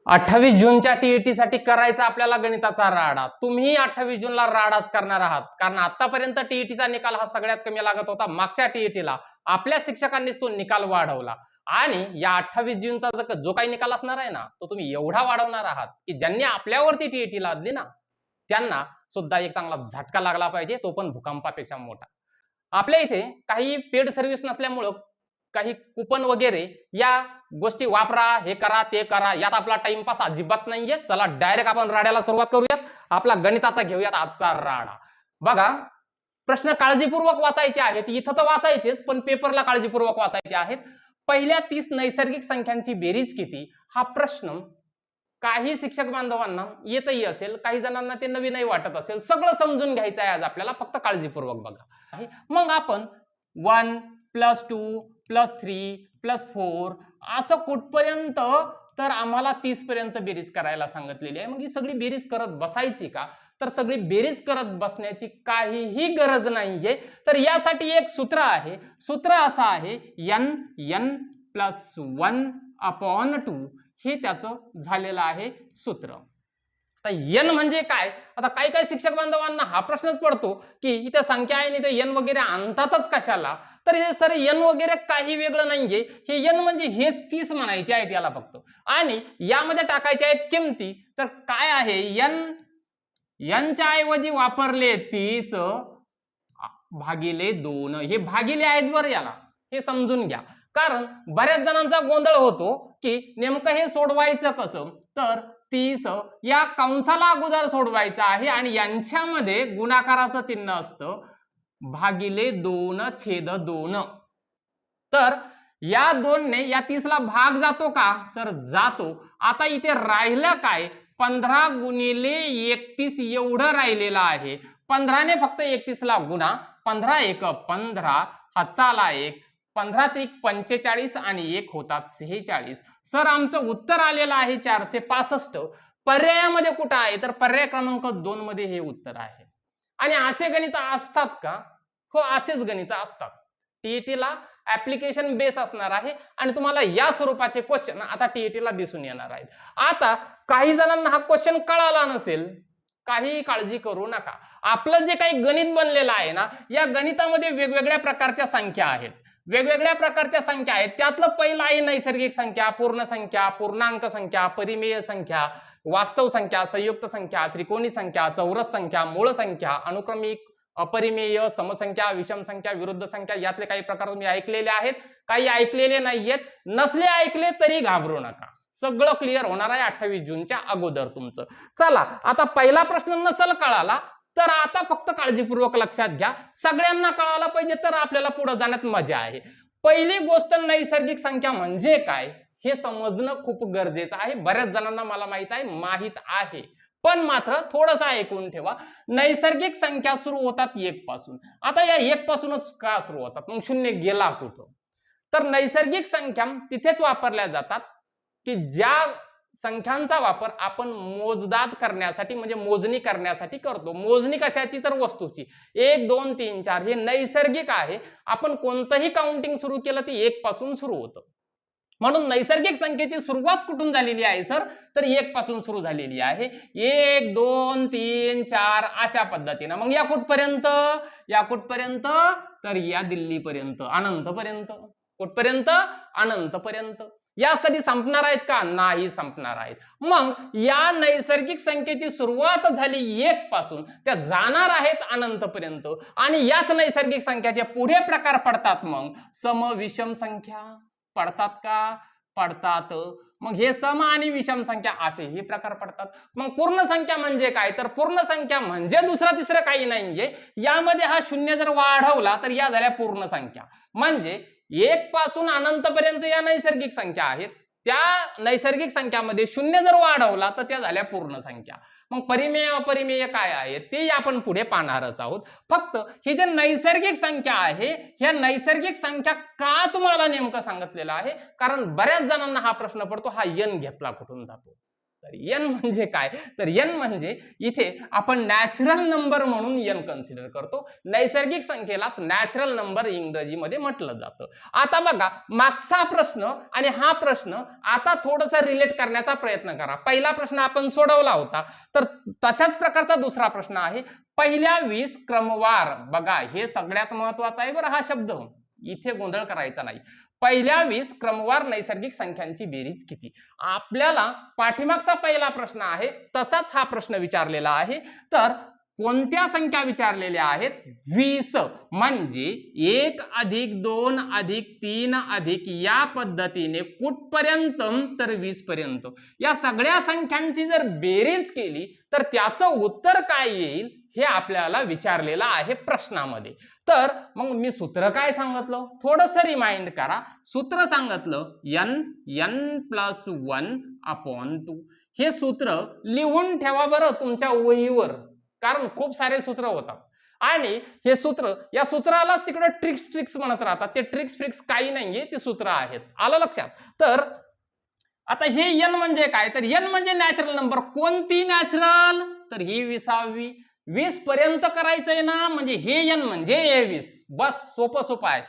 28 जूनच्या टीईटी साठी करायचा आपल्याला गणिताचा राडा। तुम्ही 28 जूनला राडाच करणार आहात, कारण आतापर्यंत टीईटीचा निकाल हा सगळ्यात कमी लागत होता। मागच्या टीईटीला आपल्या शिक्षकांनीच तो निकाल वाढवला आणि या 28 जूनचा जो काही निकाल असणार आहे ना, तो तुम्ही एवढा वाढवणार आहात की ज्यांनी आपल्यावरती टीईटी लादली ना, त्यांना सुद्धा एक चांगला झटका लागला पाहिजे, तो पण भूकंपापेक्षा मोठा। आपल्या इथे काही पेड सर्व्हिस नसल्यामुळे काही कुपन वगैरे या गोष्टी वापरा, हे करा ते करा, यात आपला टाइमपास अजिबात नाहीये। चला डायरेक्ट आपण राड्याला सुरुवात करूयात। आपला गणिताचा घेऊयात आजचा राडा। बघा, प्रश्न काळजीपूर्वक वाचायचे आहेत, इथं तर वाचायचेच पण पेपरला काळजीपूर्वक वाचायचे आहेत। पहिल्या 30 नैसर्गिक संख्यांची बेरीज किती हा प्रश्न काही शिक्षक बांधवांना येतही असेल, काही जणांना ते नवीनही वाटत असेल। सगळं समजून घ्यायचं आहे आज आपल्याला, फक्त काळजीपूर्वक बघा। मग आपण 1 + 2 + 3 + 4 असं कुठपर्यंत, तर आम्हाला 30 पर्यंत बेरीज करायला सांगितलेली आहे। मग ही सगळी बेरीज करत बसायची का? तर सगळी बेरीज करत बसण्याची काहीही गरज नाहीये। तर यासाठी एक सूत्र आहे। सूत्र असं आहे n + 1/2 हे त्याचं झालेलं आहे सूत्र। आता n म्हणजे काय? आता काही काही शिक्षक बांधवांना हा प्रश्नच पडतो की इथे संख्या आहे आणि ते n वगैरे आणतातच कशाला? तर हे सर n वगैरे काही वेगळं नाहीये, हे n म्हणजे हेच 30 म्हणायचे आहेत याला फक्त, आणि यामध्ये टाकायचे आहेत किमती। तर काय आहे n च्या ऐवजी वापरले 30 भागिले 2, हे भागिले आहेत बरं, याला हे समजून घ्या। कारण बऱ्याच जणांचा गोंधळ होतो की नेमकं हे सोडवायचं कसं, तर 30 या कंसाला अगोदर सोडवायचं आहे आणि यांच्यामध्ये गुणाकाराचं चिन्ह असतं भागिले 2/2। तर या 2 ने या 30 ला भाग जातो का? सर जातो। आता इथे राहिलं काय? 15 गुणिले 31 एवढं राहिलेलं आहे। 15 ने फक्त 31 ला गुणा, 15 × 1 = 15, हातचा आला 1, 15 × 3 = 45 आणि 1 होतात 46। सर आमचं उत्तर आलेलं आहे 465। पर्यायामध्ये कुठं आहे? तर पर्याय क्रमांक 2 मध्ये हे उत्तर आहे। आणि असे गणित असतात का? हो, असेच गणित असतात। टीईटीला ऍप्लिकेशन बेस असणार आहे आणि तुम्हाला या स्वरूपाचे क्वेश्चन आता टीईटीला दिसून येणार आहेत। आता काही जणांना हा क्वेश्चन कळाला नसेल, काही काळजी करू नका। आपलं जे काही गणित बनलेलं आहे ना, या गणितामध्ये वेगवेगळ्या प्रकारच्या संख्या आहेत, वेगवेगळ्या प्रकारच्या संख्या आहेत। त्यातलं पहिलं आहे नैसर्गिक संख्या, पूर्ण संख्या, पूर्णांक संख्या, परिमेय संख्या, वास्तव संख्या, संयुक्त संख्या, त्रिकोणी संख्या, चौरस संख्या, मूळ संख्या, अनुक्रमिक, अपरिमेय, समसंख्या, विषम संख्या, विरुद्ध संख्या। यातले काही प्रकार तुम्ही ऐकलेले आहेत, काही ऐकलेले नाहीयेत। नसले ऐकले तरी घाबरू नका, सगळं क्लिअर होणार आहे 28 जूनच्या अगोदर तुमचं। चला, आता पहिला प्रश्न नसल कळाला तर आता फक्त काळजीपूर्वक लक्षात घ्या, सगळ्यांना कळायला पाहिजे तर आपल्याला पुढे जाण्यात मजा आहे। पहिली गोष्ट, नैसर्गिक संख्या म्हणजे काय हे समजणं खूप गरजेचं आहे। बऱ्याच जणांना मला माहित आहे, माहित आहे, पण मात्र थोडंसं ऐकून ठेवा। नैसर्गिक संख्या सुरू होतात 1 पासून। आता या 1 पासूनच का सुरू होतात? मग 0 गेला कुठं? तर नैसर्गिक संख्या तिथेच वापरल्या जातात की ज्या संख्यांचा वापर आपण मोजदाद करण्यासाठी, म्हणजे मोजणी करण्यासाठी करतो। मोजणी कशाची? तर वस्तूची। 1 2 3 4 हे नैसर्गिक आहे। आपण कोणतंही काउंटिंग सुरू केलं ते 1 पासून सुरू होतं। म्हणून नैसर्गिक संख्येची सुरुवात कुठून झालेली आहे सर? तर 1 पासून सुरू झालेली आहे। 1 2 3 4 अशा पद्धतीने। मग या कुठपर्यंत? या कुठपर्यंत? तर या दिल्लीपर्यंत, अनंतपर्यंत। कुठपर्यंत? अनंतपर्यंत। या कधी संपणार आहेत का? नाही संपणार आहेत। मग या नैसर्गिक संख्येची सुरुवात झाली 1 पासून, त्या जाणार आहेत अनंतपर्यंत, आणि याच नैसर्गिक संख्याचे पुढे प्रकार पडतात मग सम, विषम संख्या पडतात का? पडतात। मग हे सम आणि विषम संख्या असे हे प्रकार पडतात। मग पूर्ण संख्या म्हणजे काय? तर पूर्ण संख्या म्हणजे दुसरं तिसरं काही नाहीये, यामध्ये हा 0 जर वाढवला तर या झाल्या पूर्ण संख्या। म्हणजे 1 पासून अनंतपर्यंत या नैसर्गिक संख्या आहेत, त्या नैसर्गिक संख्यामध्ये 0 जर वाढवला तर त्या झाल्या पूर्ण संख्या। मग परिमेय अपरिमेय काय आहे ते आपण पुढे पाहणारच आहोत। फक्त ही जे नैसर्गिक संख्या आहे, ह्या नैसर्गिक संख्या का तुम्हाला नेमकं सांगितलेलं आहे? कारण बऱ्याच जणांना हा प्रश्न पडतो, हा n घेतला कुठून जातो? तर n म्हणजे काय, तर n म्हणजे इथे आपण नॅचरल नंबर म्हणून n कन्सिडर करतो. नैसर्गिक संख्येलाच नॅचरल नंबर इंग्रजीमध्ये म्हटलं जातं. आता बघा मागचा प्रश्न आणि हा प्रश्न आता थोडंसं रिलेट करण्याचा प्रयत्न करा. पहिला प्रश्न आपण सोडवला होता, तर तशाच प्रकारचा दुसरा प्रश्न आहे. पहिल्या 20 क्रमवार, बघा हे सगळ्यात महत्वाचा आहे बरं हा शब्द, इथे गोंधळ करायचा नाही. पहिल्या 20 क्रमवार नैसर्गिक संख्यांची बेरीज किती. आपल्याला पाठीमागचा पहिला प्रश्न आहे तसाच हा प्रश्न विचारलेला आहे. तर कोणत्या संख्या विचारलेल्या आहेत, 20, म्हणजे 1 अधिक 2 अधिक 3 अधिक या पद्धतीने कुठपर्यंत, तर 20 पर्यंत. या सगळ्या संख्यांची जर बेरीज केली तर त्याचं उत्तर काय येईल हे आपल्याला विचारलेलं आहे प्रश्नामध्ये. तर मग मी सूत्र काय सांगितलं, थोडंसं रिमाइंड करा. सूत्र सांगितलं n+1/2. हे सूत्र लिहून ठेवा बरं तुमच्या वहीवर, कारण खूप सारे सूत्र होतात आणि हे सूत्र, या सूत्रालाच तिकडे ट्रिक्स म्हणत राहतात. ते ट्रिक्स काही नाहीये, ते सूत्र आहेत. आलं लक्षात. तर आता हे n म्हणजे काय, तर n म्हणजे नॅचरल नंबर. कोणती नॅचरल, तर ही 20वी. 20 पर्यंत करायचंय ना, म्हणजे हे n म्हणजे हे 20. बस सोपं आहे.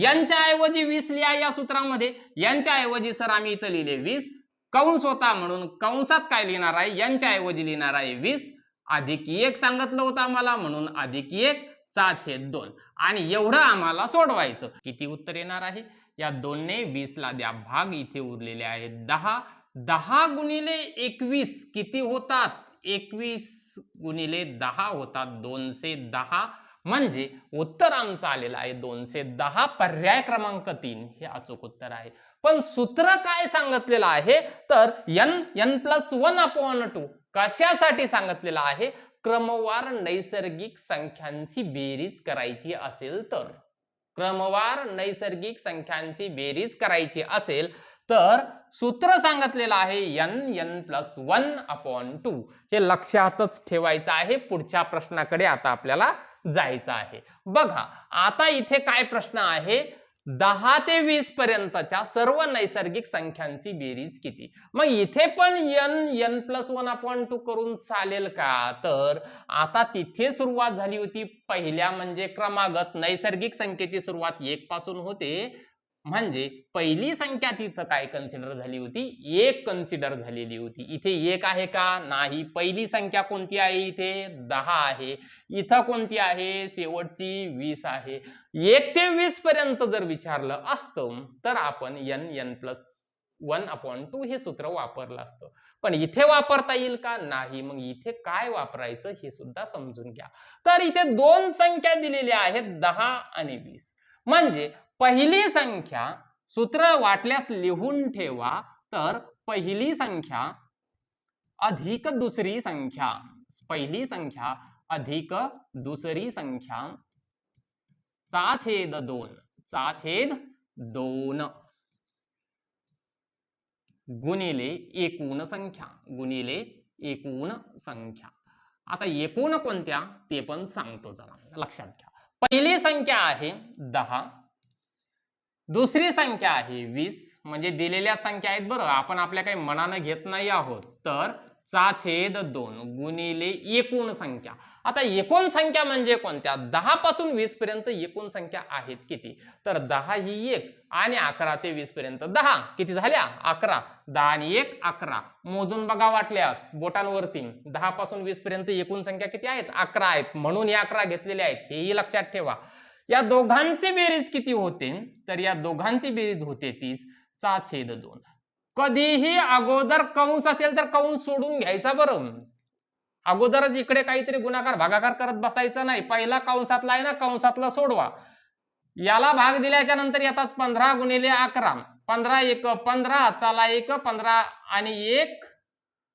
यांच्या ऐवजी 20 लिहा या सूत्रामध्ये. यांच्या ऐवजी सर आम्ही इथं लिहिले 20, कंस होता म्हणून कंसात काय लिहिणार आहे, यांच्या ऐवजी लिहिणार आहे 20 अधिक 1 सांगितलं होतं आम्हाला म्हणून अधिक 1 चा छेद 2. आणि एवढं आम्हाला सोडवायचं. किती उत्तर येणार आहे, या 2 ने 20 ला द्या भाग, इथे उरलेले आहेत 10. 10 गुणिले 21 किती होतात, 21 गुणिले 10 होतात 210. म्हणजे उत्तर आमचं आलेलं आहे 210. पर्याय क्रमांक 3 हे अचूक उत्तर आहे. पण सूत्र काय सांगितलेलं आहे, तर n+1/2 कशासाठी सांगितलेलं आहे, क्रमवार नैसर्गिक संख्यांची बेरीज करायची असेल तर. क्रमवार नैसर्गिक संख्यांची बेरीज करायची असेल तर सूत्र सांगितलेलं आहे n+1/2. हे लक्षातच ठेवायचं आहे. पुढच्या प्रश्नाकडे आता आपल्याला जायचं आहे. बघा आता इथे काय प्रश्न आहे, 10 ते 20 पर्यंतच्या सर्व नैसर्गिक संख्यांची बेरीज किती. मग इथे पण n+1/2 करून चालेल का, तर आता तिथे सुरुवात झाली होती पहिल्या म्हणजे क्रमागत नैसर्गिक संख्येची सुरुवात 1 पासून होते. म्हणजे पहिली संख्या तिथं काय कन्सिडर झाली होती, 1 कन्सिडर झालेली होती. इथे 1 आहे का, नाही. पहिली संख्या कोणती आहे, इथे 10 आहे. इथं कोणती आहे, शेवटची 20 आहे. 1 ते 20 पर्यंत जर विचारलं असतं तर आपण n+1/2 हे सूत्र वापरलं असतं. पण इथे वापरता येईल का, नाही. मग इथे काय वापरायचं हे सुद्धा समजून घ्या. तर इथे 2 संख्या दिलेल्या आहेत 10 आणि 20. म्हणजे पहिली संख्या, सूत्र वाटल्यास लिहून ठेवा, तर पहिली संख्या अधिक दुसरी संख्या, पहिली संख्या अधिक दुसरी संख्या चा छेद 2 गुणिले एकूण संख्या. आता एकूण कोणत्या ते पण सांगतो, जरा लक्षात घ्या. पहिली संख्या आहे 10, दुसरी संख्या आहे 20. म्हणजे दिलेल्या संख्या आहेत बरं, आपण आपल्या काही मनानं घेत नाही आहोत. तर चा छेद 2 गुणिले एकूण संख्या. आता एकूण संख्या म्हणजे कोणत्या, 10 पासून 20 पर्यंत एकूण संख्या आहेत किती, तर 10 ही 1 आणि 11 ते 20 पर्यंत 10 किती झाल्या, 11. 10 आणि 1 11. मोजून बघा वाटल्यास बोटांवरती. 10 पासून 20 पर्यंत एकूण संख्या किती आहेत, 11 आहेत. म्हणून या 11 घेतलेल्या आहेत, हेही लक्षात ठेवा. या दोघांची बेरीज किती होते, तर या दोघांची बेरीज होते 30 चा छेद 2. कधीही अगोदर कंस असेल तर कंस सोडून घ्यायचा बरं. अगोदरच इकडे काहीतरी गुणाकार भागाकार करत बसायचा नाही. पहिला कंसातला आहे ना, कंसातला सोडवा. याला भाग दिल्याच्या नंतर येतात 15 गुणिले 11. 15 1 15, चला 1 15 आणि 1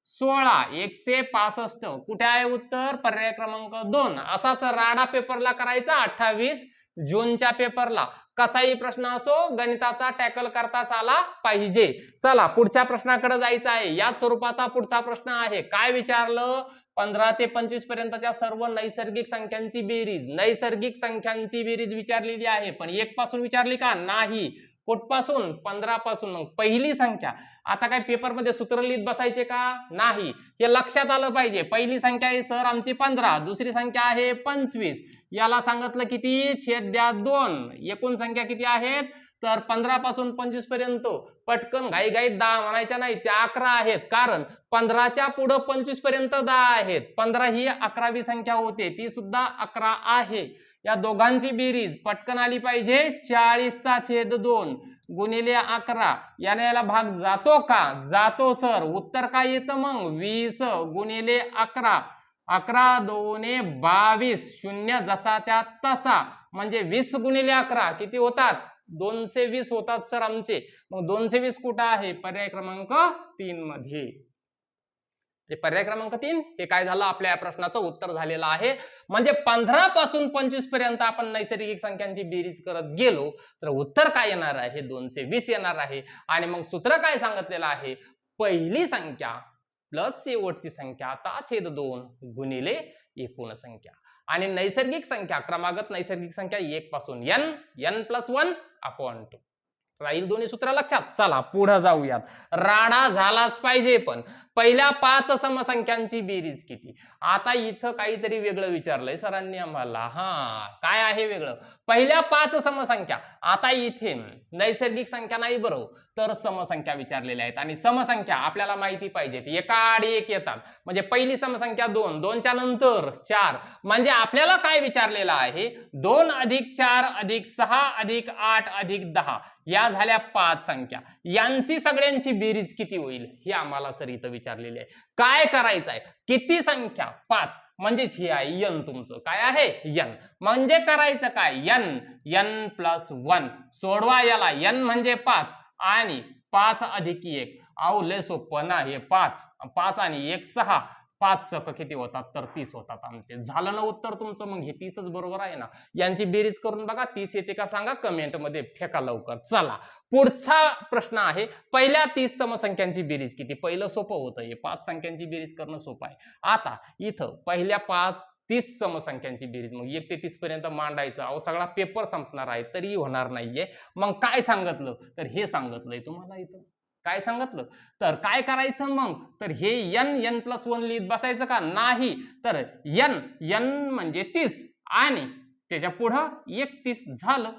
16, 165. कुठे आहे उत्तर, पर्याय क्रमांक 2. असाच राडा पेपरला करायचा 28 जूनच्या पेपरला. कसाही प्रश्न असो गणिताचा टॅकल करताच आला पाहिजे. चला पुढच्या प्रश्नाकडे जायचं आहे. याच स्वरूपाचा पुढचा प्रश्न आहे. काय विचारलं, 15 ते 25 पर्यंतच्या सर्व नैसर्गिक संख्यांची बेरीज. नैसर्गिक संख्यांची बेरीज विचारलेली आहे, पण 1 पासून विचारली का, नाही. कुठपासून 15 पासून. मग पहिली संख्या, आता काय पेपरमध्ये सूत्र लिहित बसायचे का नाही, हे लक्षात आलं पाहिजे. पहिली संख्या आहे सर आमची 15, दुसरी संख्या आहे 25, याला सांगितलं किती छेद द्या 2. एकूण संख्या किती आहेत तर 15 पासून 25 पर्यंत. पटकन घाईघाईत 10 म्हणायच्या नाही, त्या 11 आहेत, कारण 15च्या पुढे 25 पर्यंत 10 आहेत. 15 ही 11वी संख्या होते, ती सुद्धा 11 आहे. या दोघांची बेरीज पटकन आली पाहिजे. 40चा छेद 2 गुणिले 11, याने याला भाग जातो का, जातो सर. उत्तर काय येतं मग 20 गुणिले 11, 11 2 22, शून्य जसाच्या तसा, म्हणजे 20 गुणिले 11 किती होतात 220 होतात सर आमचे. मग 220 कुठं आहे, पर्याय क्रमांक 3 मध्ये. पर्याय क्रमांक 3 हे काय झालं, आपल्या या प्रश्नाचं उत्तर झालेलं आहे. म्हणजे 15 पासून 25 पर्यंत आपण नैसर्गिक संख्यांची बेरीज करत गेलो तर उत्तर काय येणार आहे 220 येणार आहे. आणि मग सूत्र काय सांगितलेलं आहे, पहिली संख्या प्लस शेवटची संख्याचा छेद 2 गुणिले एकूण संख्या. आणि नैसर्गिक संख्या, क्रमागत नैसर्गिक संख्या 1 पासून n + 1/2 राहील. दोन्ही सूत्र लक्षात. चला पुढे जाऊयात. राडा झालाच पाहिजे. पण पहिल्या 5 समसंख्यांची बेरीज किती. आता इथं काहीतरी वेगळं विचारलंय सरांनी आम्हाला. काय आहे वेगळं, पहिल्या 5 समसंख्या. आता इथे नैसर्गिक संख्या नाही बरोबर, तर समसंख्या विचारलेल्या आहेत. आणि समसंख्या आपल्याला माहिती पाहिजेत, एका आड एक येतात. म्हणजे पहिली समसंख्या 2, 2च्या नंतर 4. म्हणजे आपल्याला काय विचारलेलं आहे, 2 + 4 + 6 + 8 + 10 या झाल्या 5 संख्या. यांची सगळ्यांची बेरीज किती होईल हे आम्हाला सर इथं विचारलेले आहे. काय करायचं आहे, किती संख्या 5, म्हणजेच हे आहे n. तुमचं काय आहे n. म्हणजे करायचं काय, n + 1 सोडवा याला. n म्हणजे 5 आणि 5 + 1. अहो लय सोपं ना हे. 5 आणि 1 6, 5 सक किती होतात तर 30 होतात आमचे. झालं ना उत्तर तुमचं. मग हे 30च बरोबर आहे ना. यांची बेरीज करून बघा, 30 येते का सांगा, कमेंट मध्ये फेका लवकर. चला पुढचा प्रश्न आहे, पहिल्या 30 समसंख्यांची बेरीज किती. पहिलं सोपं होतं हे, 5 संख्यांची बेरीज करणं सोपं आहे. आता इथं पहिल्या 30 समसंख्यांची बेरीज, मग 1 ते 30 पर्यंत मांडायचं. अहो सगळा पेपर संपणार आहे तरी होणार नाहीये. मग काय सांगितलं तर हे सांगितलंय तुम्हाला इथं. काय सांगितलं तर काय करायचं मग, तर हे n + 1 लिहित बसायचं का नाही, तर n म्हणजे 30 आणि त्याच्या पुढं 31 झालं.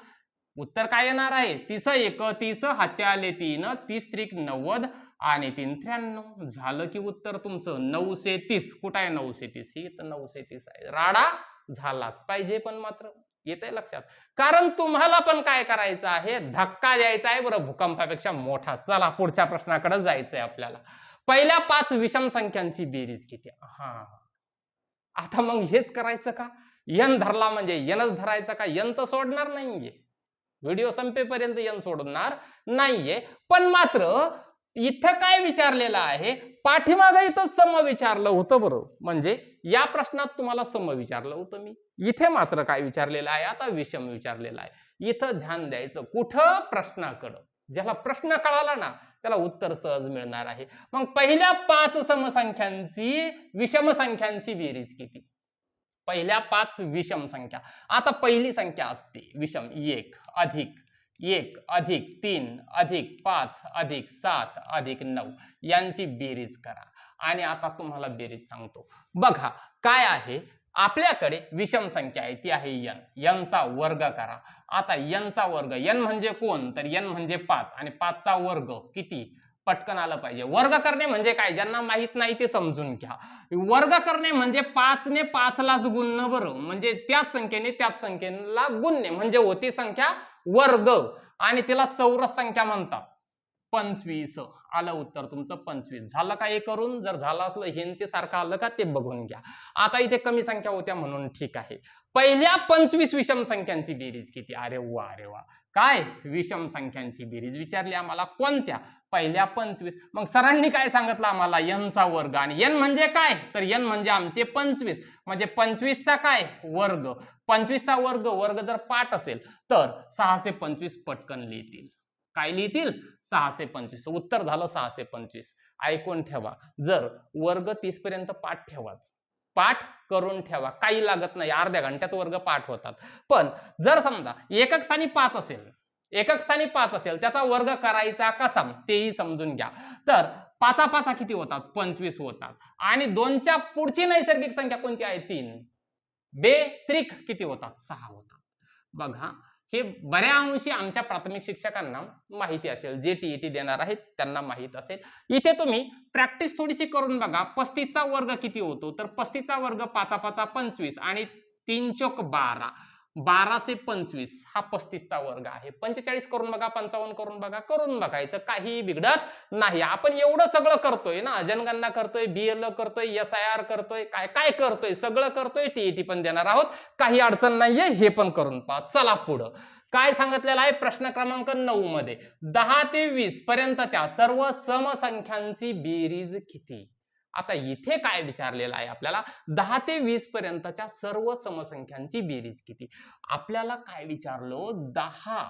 उत्तर काय येणार आहे, 30 1 30, हातचे आले 3, 30 त्रिक 90 आणि 3 93 झालं की उत्तर तुमचं 930. कुठं आहे 930, ही तर 930 आहे. राडा झालाच पाहिजे. पण मात्र येतंय लक्षात, कारण तुम्हाला पण काय करायचं आहे, धक्का द्यायचा आहे बरं, भूकंपापेक्षा मोठा. चला पुढच्या प्रश्नाकडे जायचंय आपल्याला. पहिल्या 5 विषम संख्यांची बेरीज किती. आता मग हेच करायचं का, n धरला म्हणजे nच धरायचा का, n तर सोडणार नाहीये. व्हिडिओ संपेपर्यंत n सोडणार नाहीये. पण मात्र इथं काय विचारलेलं आहे, पाठीमागे इथं सम विचारलं होतं बरोबर. म्हणजे या प्रश्नात तुम्हाला सम विचारलं होतं मी. इथे मात्र काय विचारलेलं आहे, आता विषम विचारलेलं आहे. इथं ध्यान द्यायचं कुठं, प्रश्नाकडं. ज्याला प्रश्न कळाला ना त्याला उत्तर सहज मिळणार आहे. मग पहिल्या 5 समसंख्यांची विषम संख्यांची बेरीज किती. पहिल्या 5 विषम संख्या. आता पहिली संख्या असते विषम, 1 + 1 + 3 + 5 + 7 + 9 यांची बेरीज करा. आणि आता तुम्हाला बेरीज सांगतो बघा काय आहे. आपल्याकडे विषम संख्या आहे, ती आहे n चा वर्ग करा. आता n चा वर्ग, n म्हणजे कोण, तर n म्हणजे 5 आणि 5 चा वर्ग किती, पटकन आलं पाहिजे. वर्ग करणे म्हणजे काय, ज्यांना माहित नाही ते समजून घ्या. वर्ग करणे म्हणजे 5 ने 5 लाच गुणणं बरं, म्हणजे त्याच संख्येने त्याच संख्येला गुणणे, म्हणजे होती संख्या वर्ग. आणि तिला चौरस संख्या म्हणतात. 25 आलं उत्तर तुमचं 25. झालं का हे करून, जर झालं असलं हे ते सारखं आलं का ते बघून घ्या. आता इथे कमी संख्या होत्या म्हणून ठीक आहे. पहिल्या 25 विषम संख्यांची बेरीज किती. अरे वा अरे वा, काय विषम संख्यांची बेरीज विचारली आम्हाला, कोणत्या, पहिल्या 25. मग सरांनी काय सांगितलं आम्हाला, n चा वर्ग. आणि n म्हणजे काय, तर n म्हणजे आमचे 25, म्हणजे 25 चा काय वर्ग. 25 चा वर्ग, वर्ग जर पाठ असेल तर 625 पटकन लिहितील. काय लिहितील, 625. उत्तर झालं 625. ऐकून ठेवा, जर वर्ग 30 पर्यंत पाठ ठेवाच, पाठ करून ठेवा, काही लागत नाही, अर्ध्या घंट्यात वर्ग पाठ होतात. पण जर समजा एकक स्थानी 5 असेल एकक स्थानी 5 असेल त्याचा वर्ग करायचा कसा तेही समजून घ्या. तर 5 किती होतात 25 होतात आणि 2च्या पुढची नैसर्गिक संख्या कोणती आहे 3. बेत्रिक किती होतात 6 होतात. बघा हे बऱ्या अंशी आमच्या प्राथमिक शिक्षकांना माहिती असेल, जे टीईटी देणार आहेत त्यांना माहित असेल. इथे तुम्ही प्रॅक्टिस थोडीशी करून बघा. 35चा वर्ग किती होतो तर 35चा वर्ग 5 25 आणि 3 चोक 12 12 से 25 हा 35चा वर्ग आहे. 45 करून बघा, 55 करून बघा, करून बघायचं काही बिघडत नाही. आपण एवढं सगळं करतोय ना, जनगणना करतोय, बीएल करतोय, SIR करतोय, काय काय करतोय, सगळं करतोय. टीईटी पण देणार आहोत, काही अडचण नाहीये, हे पण करून पहा. चला पुढं काय सांगितलेलं आहे प्रश्न क्रमांक 9 मध्ये 10 ते 20 पर्यंतच्या सर्व समसंख्यांची बेरीज किती. आता इथे काय विचारलेलं आहे आपल्याला 10 ते 20 पर्यंतच्या सर्व समसंख्यांची बेरीज किती. आपल्याला काय विचारलं 10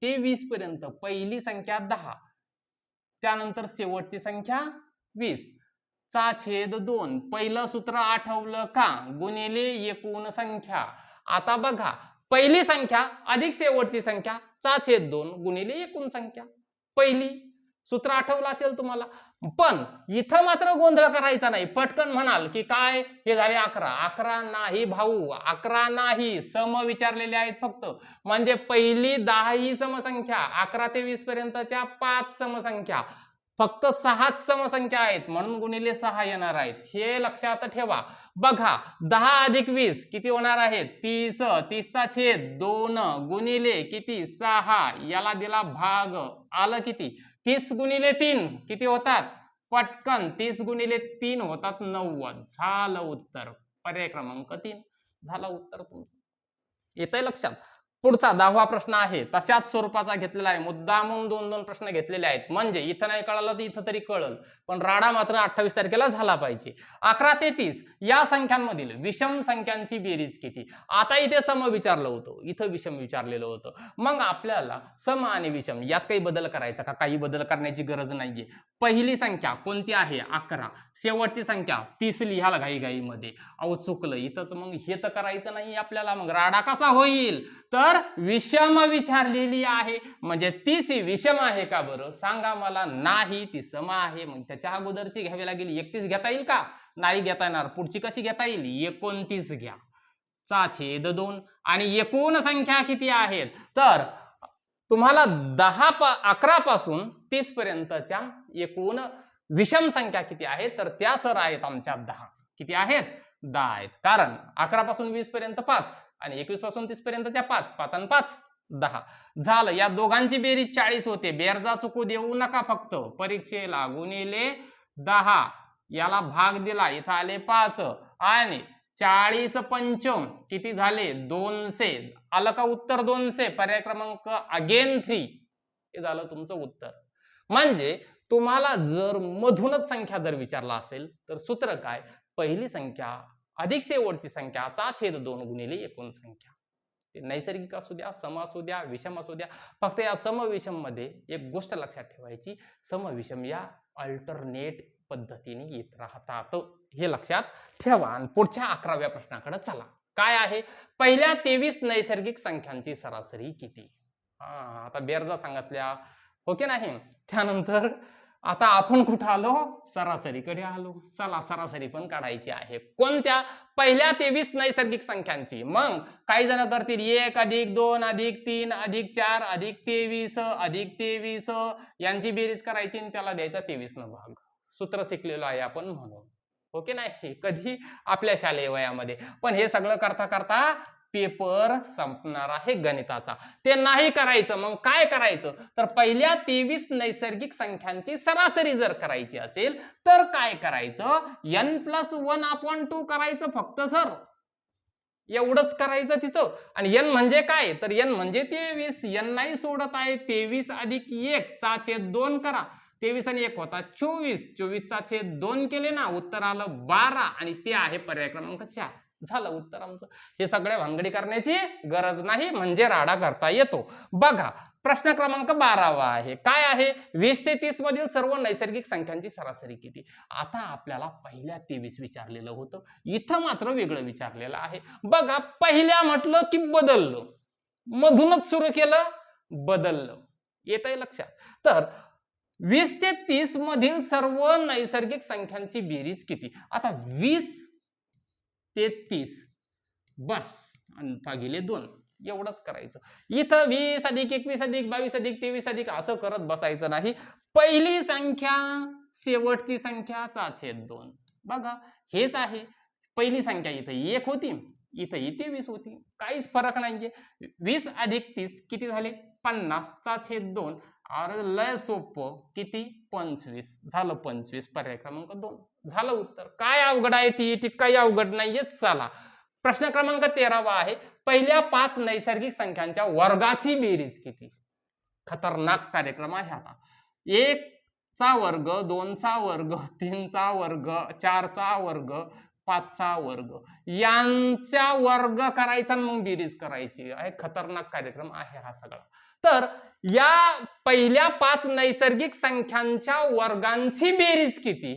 ते 20 पर्यंत पहिली संख्या 10 त्यानंतर शेवटची संख्या 20 चा छेद 2 पहिलं सूत्र आठवलं का गुणिले एकूण संख्या. आता बघा पहिली संख्या अधिक शेवटची संख्या चा छेद 2 गुणिले एकूण संख्या. पहिली सूत्र आठवलं असेल तुम्हाला. पण इथं मात्र गोंधळ करायचा नाही. पटकन म्हणाल की काय हे झाले 11. 11 नाही भाऊ, 11 नाही, सम विचारलेले आहेत फक्त. म्हणजे पहिली 10 ही समसंख्या 11 ते 20 पर्यंतच्या 5 समसंख्या फक्त 6च समसंख्या आहेत म्हणून गुणिले 6 येणार आहेत. हे लक्षात ठेवा. बघा 10 अधिक 20 किती होणार आहेत 30. 30चा छेद 2 गुणिले किती 6 याला दिला भाग आलं किती 30 गुणिले 3 किती होतात पटकन 30 गुणिले 3 होतात 90. झालं उत्तर. पर्याय क्रमांक 3 झालं उत्तर तुमचं. येतंय लक्षात. पुढचा 10वा प्रश्न आहे तशाच स्वरूपाचा घेतलेला आहे. मुद्दामून 2-2 प्रश्न घेतलेले आहेत म्हणजे इथं नाही कळलं तर इथं तरी कळल. पण राडा मात्र 28 तारखेला झाला पाहिजे. 11 ते 30 या संख्यांमधील विषम संख्यांची बेरीज किती. आता इथे सम विचारलं होतं, इथं विषम विचारलेलं होतं. मग आपल्याला सम आणि विषम यात काही बदल करायचा का. काही बदल करण्याची गरज नाहीये. पहिली संख्या कोणती आहे 11, शेवटची संख्या 30 लिहाल घाईघाईमध्ये. अहो चुकलं इथंच, मग हे तर करायचं नाही आपल्याला. मग राडा कसा होईल तर विषम विचारलेली आहे म्हणजे 30 ही विषम आहे का बरं सांगा मला. नाही, ती सम आहे. मग त्याच्या अगोदरची घ्यावी लागेल. 31 घेता येईल का नाही घेता येणार. पुढची कशी घेता येईल 29 घ्या चा छेद 2 आणि एकूण संख्या किती आहेत तर तुम्हाला 11 पासून 30 पर्यंतच्या एकूण विषम संख्या किती आहेत तर त्या सर आहेत आमच्या 10. किती आहेत 10 आहेत. कारण 11 पासून 20 पर्यंत 5 आणि 21 पासून 30 पर्यंतच्या 5 5 आणि 5 10 झालं. या दोघांची बेरीज 40 होते. बेरजा चुकू देऊ नका. फक्त परीक्षेला गुणिले 10 याला भाग दिला इथं आले 5 आणि 40 पंचम किती झाले 200. आलं का उत्तर 200. पर्याय क्रमांक अगेन 3 हे झालं तुमचं उत्तर. म्हणजे तुम्हाला जर मधूनच संख्या जर विचारला असेल तर सूत्र काय पहिली संख्या अधिक शेवटची संख्या चा छेद 2 गुणिले एकूण संख्या. ते नैसर्गिक असू द्या, सम असू द्या, विषम असू द्या. फक्त या सम विषम मध्ये एक गोष्ट लक्षात ठेवायची, सम विषम या अल्टरनेट पद्धतीने येत राहतात. हे लक्षात ठेवा. आणि पुढच्या 11व्या प्रश्नाकडे चला. काय आहे पहिल्या 23 नैसर्गिक संख्यांची सरासरी किती. आता बेरजा सांगितल्या हो की नाही. त्यानंतर आता आपण कुठं आलो सरासरीकडे आलो. चला सरासरी पण काढायची आहे. कोणत्या पहिल्या 23 नैसर्गिक संख्यांची. मग काही जण करतील 1 अधिक 2 अधिक 3 अधिक 4 अधिक 23 यांची बेरीज करायची आणि त्याला द्यायचा 23 न भाग. सूत्र शिकलेलो आहे आपण म्हणून हो की नाही कधी आपल्या शालेय वयामध्ये. पण हे सगळं करता करता पेपर संपणार आहे गणिताचा. ते नाही करायचं. मग काय करायचं तर पहिल्या 23 नैसर्गिक संख्यांची सरासरी जर करायची असेल तर काय करायचं n+1/2 करायचं फक्त सर. एवढंच करायचं तिथं. आणि n म्हणजे काय तर n म्हणजे 23. n नाही सोडत आहे. 23 अधिक 1 चा छेद 2 करा. 23 आणि 1 होता 24. 24 चा छेद 2 केले ना उत्तर आलं 12 आणि ते आहे पर्याय क्रमांक 4. झालं उत्तर आमचं. हे सगळ्या भानगडी करण्याची गरज नाही म्हणजे राडा करता येतो. बघा प्रश्न क्रमांक 12वा आहे. काय आहे 20 ते 30 मधील सर्व नैसर्गिक संख्यांची सरासरी किती. आता आपल्याला पहिल्या 23 विचारलेलं होतं. इथं मात्र वेगळं विचारलेलं आहे. बघा पहिल्या म्हटलं की बदललं, मधूनच सुरू केलं बदललं. येतंय लक्षात? तर 20 ते 30 मधील सर्व नैसर्गिक संख्यांची बेरीज किती? आता 20 ते 30 बस आणि भागिले 2 एवढंच करायचं. इथं 20 अधिक 21 अधिक 22 अधिक 23 अधिक असं करत बसायचं नाही. पहिली संख्या शेवटची संख्या चा छेद 2. बघा हेच आहे. पहिली संख्या इथं 1 होती, इथं 23 होती. काहीच फरक नाहीये. 20 अधिक 30 किती झाले? 50 चा छेद 2. अरे लय सोपं. किती? 25 झालं. 25 पर्याय क्रमांक 2 झालं उत्तर. काय अवघड आहे टीईटी? काही अवघड नाहीये. चला प्रश्न क्रमांक 13वा आहे. पहिल्या 5 नैसर्गिक संख्यांच्या वर्गाची बेरीज किती? खतरनाक कार्यक्रम आहे आता. 1 चा वर्ग, 2 चा वर्ग, 3 चा वर्ग, 4 चा वर्ग, 5 चा वर्ग यांचा वर्ग करायचा आणि मग बेरीज करायची आहे. खतरनाक कार्यक्रम आहे हा सगळा. तर या पहिल्या 5 नैसर्गिक संख्यांच्या वर्गांची बेरीज किती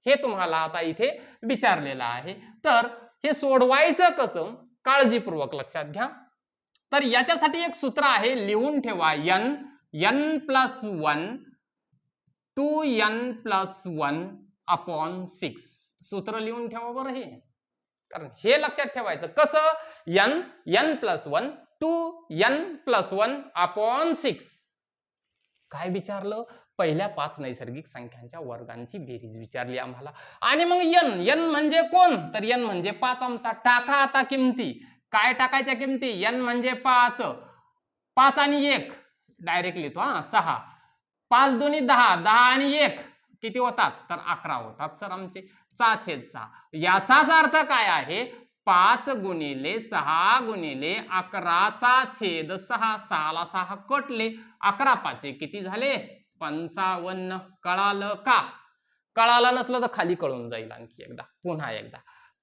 हे तुम्हाला आता इथे विचारलेलं आहे. तर हे सोडवायचं कसं? काळजीपूर्वक लक्षात घ्या. तर याच्यासाठी एक सूत्र आहे, लिहून ठेवा. n plus 1 2n plus 1 upon 6. सूत्र लिहून ठेवा बरं हे, कारण हे लक्षात ठेवायचं. कसं? n plus 1 2n plus 1 upon 6. काय विचारलं? पहिल्या 5 नैसर्गिक संख्यांच्या वर्गांची बेरीज विचारली आम्हाला. आणि मग n म्हणजे कोण? तर n म्हणजे 5 आमचा. टाका आता किमती. काय टाकायच्या किमती? n म्हणजे 5, 5 आणि 1 डायरेक्ट लिहितो हा 6, 5 दोन्ही 10, 10 आणि 1 किती होतात? तर 11 होतात सर आमचे. चा छेद 6. याचाच अर्थ काय आहे? 5 गुणिले 6 गुणिले 11 चा छेद 6. 6 ला 6 कटले. 11 5 किती झाले? 55. कळालं का? कळालं नसलं तर खाली कळून जाईल आणखी एकदा, पुन्हा एकदा.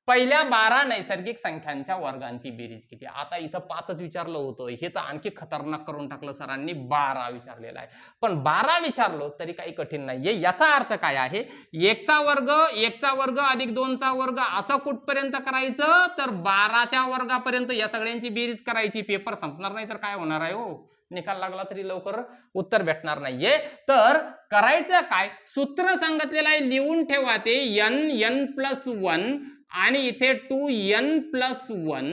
पहिल्या 12 नैसर्गिक संख्यांच्या वर्गांची बेरीज किती? आता इथं 5च विचारलं होतं, हे तर आणखी खतरनाक करून टाकलं सरांनी. 12 विचारलेला आहे. पण 12 विचारलं तरी काही कठीण नाहीये. याचा अर्थ काय आहे? 1 चा वर्ग अधिक 2 चा वर्ग असं कुठपर्यंत करायचं? तर 12च्या वर्गापर्यंत या सगळ्यांची बेरीज करायची. पेपर संपणार नाही तर काय होणार आहे हो? निकाल लागला तरी लवकर उत्तर भेटणार नाहीये. तर करायचं काय? सूत्र सांगितलेलं आहे, लिहून ठेवा ते. n प्लस 1 आणि इथे 2n प्लस 1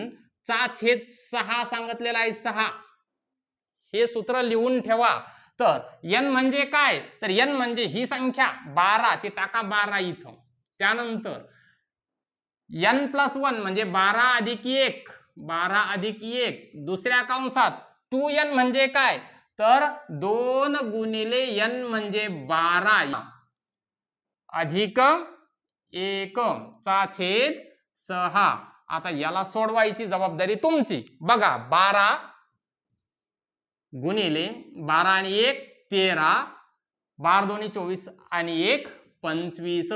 चा छेद 6 सांगितलेला आहे. 6 हे सूत्र लिहून ठेवा. तर n म्हणजे काय? तर n म्हणजे ही संख्या 12, ती टाका 12 इथं. त्यानंतर n प्लस 1 म्हणजे 12 अधिक 1, 12 अधिक 1 दुसऱ्या कंसात. 2n म्हणजे काय? तर 2 गुणिले n म्हणजे 12 अधिक 1 चा छेद 6. आता याला सोडवायची जबाबदारी तुमची. बघा 12 गुणिले 12 आणि 1 13, 12 दोन्ही 24 आणि 1 25.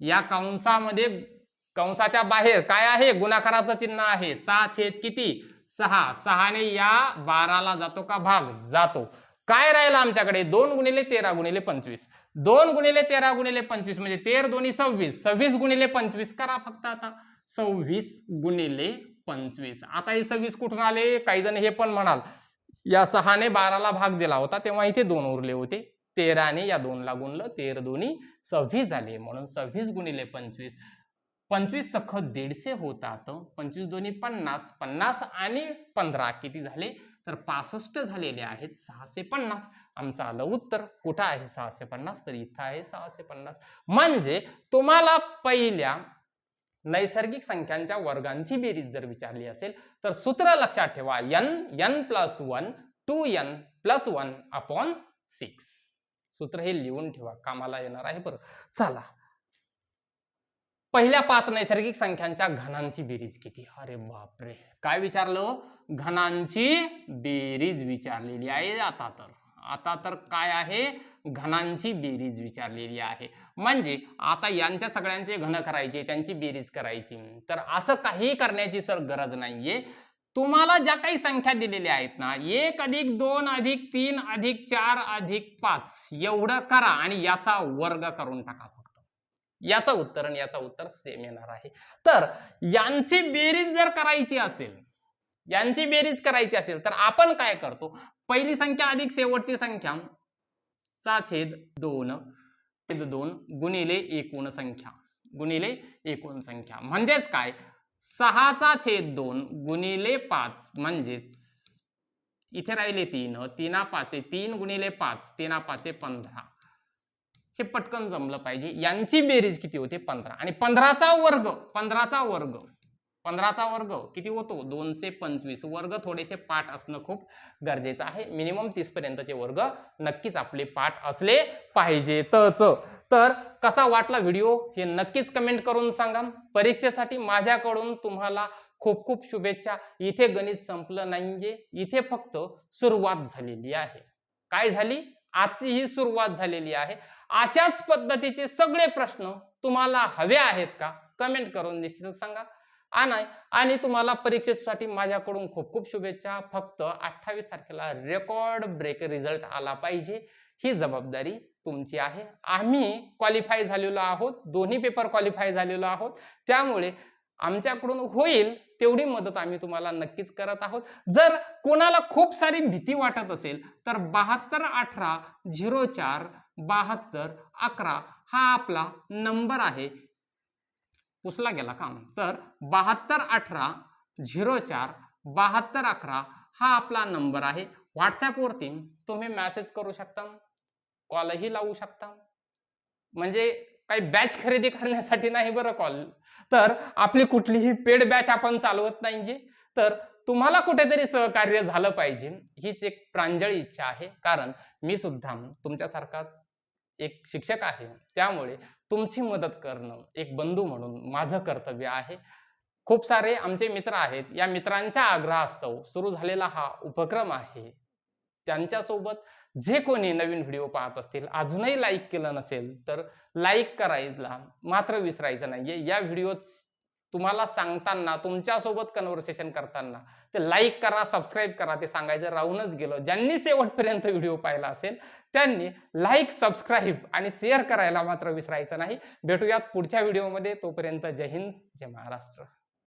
या कंसामध्ये, कंसाच्या बाहेर काय आहे? गुणाकाराचं चिन्ह आहे. चा छेद किती? 6. 6 ने या 12ला जातो का भाग? जातो. काय राहिलं आमच्याकडे? 2 गुणिले 13 गुणिले 25. 2 गुणिले 13 गुणिले 25 म्हणजे 13 दोन्ही 26. 26 गुणिले 25 करा फक्त आता. 26 गुणिले 25. आता हे 26 कुठून आले? काही जण हे पण म्हणाल, या 6 ने 12ला भाग दिला होता तेव्हा इथे 2 उरले होते. 13 ने या 2 ला गुणलं, 13 दोन्ही 26 झाले. म्हणून 26 गुणिले 25. 25 सख 150 होतात. 25 दोन्ही 50, 50 आणि 15 किती झाले? तर 65 झालेले आहेत. 650 आमचं आलं उत्तर. कुठं आहे 650? तर इथं आहे 650. म्हणजे तुम्हाला पहिल्या नैसर्गिक संख्यांच्या वर्गांची बेरीज जर विचारली असेल तर सूत्र लक्षात ठेवा. n plus 1 2n plus 1 upon 6. सूत्र हे लिहून ठेवा, कामाला येणार आहे बरं. चला पहिल्या 5 नैसर्गिक संख्यांच्या घनांची बेरीज किती? अरे बापरे, काय विचारलं? घनांची बेरीज विचारलेली आहे. आता तर काय आहे? घनांची बेरीज विचारलेली आहे. म्हणजे आता यांच्या सगळ्यांचे घन करायचे, त्यांची बेरीज करायची. तर असं काही करण्याची सर गरज नाहीये. तुम्हाला ज्या काही संख्या दिलेल्या आहेत ना, 1 अधिक 2 अधिक 3 अधिक 4 अधिक 5 एवढं करा आणि याचा वर्ग करून टाका. याचं उत्तर आणि याचं उत्तर सेम येणार आहे. तर यांची बेरीज जर करायची असेल यांची बेरीज करायची असेल तर आपण काय करतो, पहिली संख्या अधिक शेवटची संख्या चा छेद 2 गुणिले एकूण संख्या म्हणजेच काय 6/2 गुणिले 5 म्हणजेच इथे राहिले 3 गुणिले 5 3 15. हे पटकन जमलं पाहिजे. यांची बेरीज किती होते 15 आणि 15चा वर्ग किती होतो 225. वर्ग थोडेसे पाठ असणं खूप गरजेचं आहे. मिनिमम 30 पर्यंतचे वर्ग नक्कीच आपले पाठ असले पाहिजेतच. तर कसा वाटला व्हिडिओ हे नक्कीच कमेंट करून सांगा. परीक्षेसाठी माझ्याकडून तुम्हाला खूप खूप शुभेच्छा. इथे गणित संपलं नाहीये, इथे फक्त सुरुवात झालेली आहे. काय झाली? आजची ही सुरुवात झालेली आहे. अशाच पद्धतीचे सगळे प्रश्न तुम्हाला हवे आहेत का कमेंट करून निश्चित सांगा. आणि तुम्हाला परीक्षेसाठी माझ्याकडून खूप खूप शुभेच्छा. फक्त 28 तारखेला रेकॉर्ड ब्रेक रिझल्ट आला पाहिजे, ही जबाबदारी तुमची आहे. आम्ही क्वालिफाय झालेलो आहोत, दोन्ही पेपर क्वालिफाय झालेलो आहोत. त्यामुळे आमच्याकडून होईल तेवढी मदत आम्ही तुम्हाला नक्कीच करत आहोत. जर कोणाला खूप सारी भीती वाटत असेल तर 7218047211 हा आपला नंबर आहे. पुसला गेला का? तर 7218047211 हा आपला नंबर आहे. व्हॉट्सअपवरती तुम्ही मेसेज करू शकता, कॉलही लावू शकता. म्हणजे काही बॅच खरेदी करण्यासाठी नाही बरं कॉल. तर आपली कुठलीही पेड बॅच आपण चालवत नाहीये. तर तुम्हाला कुठेतरी सहकार्य झालं पाहिजे हीच एक प्रांजळ इच्छा आहे. कारण मी सुद्धा तुमच्यासारखाच एक शिक्षक आहे. त्यामुळे तुमची मदत करणं एक बंधू म्हणून माझं कर्तव्य आहे. खूप सारे आमचे मित्र आहेत. या मित्रांच्या आग्रहास्तव सुरू झालेला हा उपक्रम आहे. त्यांच्यासोबत जे कोणी नवीन व्हिडिओ पाहत असतील, अजूनही लाईक केलं नसेल तर लाईक करायला मात्र विसरायचं नाहीये. या व्हिडिओ तुम्हाला सांगताना, तुमच्यासोबत कन्व्हर्सेशन करताना ते लाईक करा, सबस्क्राईब करा ते सांगायचं राहूनच गेलं. ज्यांनी शेवटपर्यंत व्हिडिओ पाहिला असेल त्यांनी लाईक, सबस्क्राईब आणि शेअर करायला मात्र विसरायचं नाही. भेटूयात पुढच्या व्हिडिओमध्ये. तोपर्यंत जय हिंद, जय महाराष्ट्र.